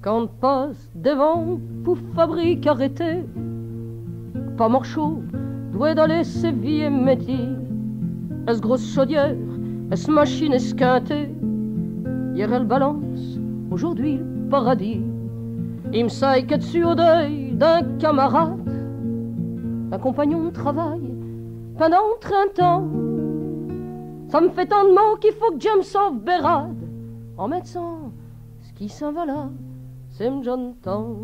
Quand passe devant pour fabrique arrêté, pas morceau, doit d'aller ses vieux métiers. Est-ce grosse chaudière, est-ce machine esquintée? Hier elle balance, aujourd'hui le paradis. Il me saille que dessus au deuil d'un camarade, un compagnon de travail pendant 30 ans. Ça me fait tant de mots qu'il faut que je me sauve bérade. En médecin, ce qui s'en va là, c'est me jeune temps.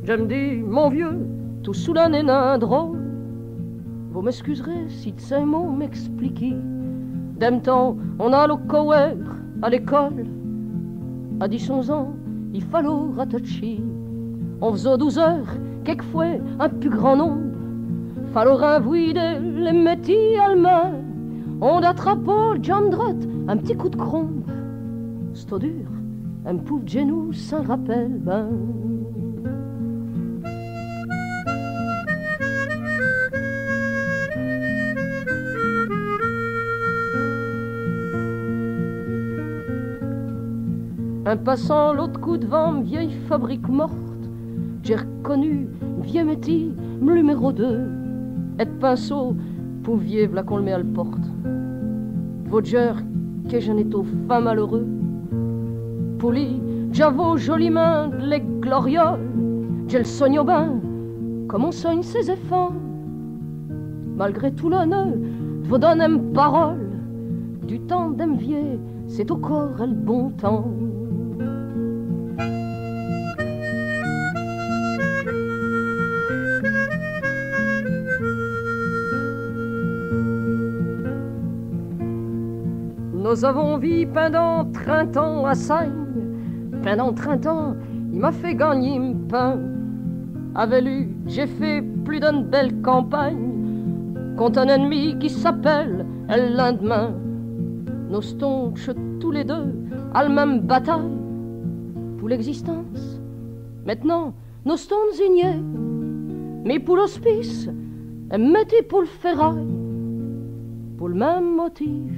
Je me dis, mon vieux, tout sous la nénin drôle, vous m'excuserez si de ces mots m'expliquez. D'un temps, on a le coeur à l'école. À 10-11 ans, il fallait rattacher. On faisait 12 heures, quelquefois un plus grand nombre. Fallait invouider les métiers allemands. On attrape le jam droite, un petit coup de crombe. C'est dur, un pauvre genou s'en rappelle ben. Un passant, l'autre coup de vent, vieille fabrique morte. J'ai reconnu, vieux métier, numéro 2. Et de pinceau, pour vieux, v'là qu'on le met à la porte. Voger, que j'en ai au fin malheureux. Poli, j'avoue joliment les glorioles. J'ai le soigne au bain, comme on soigne ses enfants. Malgré tout l'honneur, vous donne une parole. Du temps d'un vieux, c'est au corps le bon temps. Nous avons vu pendant 30 ans à Sagne. Pendant 30 ans, il m'a fait gagner un pain. Avec lui, j'ai fait plus d'une belle campagne contre un ennemi qui s'appelle le lendemain. Nous stonches tous les deux à la même bataille pour l'existence. Maintenant, nous sommes unis, mais pour l'hospice, mettez pour le ferraille, pour le même motif.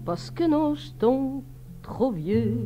Parce que nous sommes trop vieux.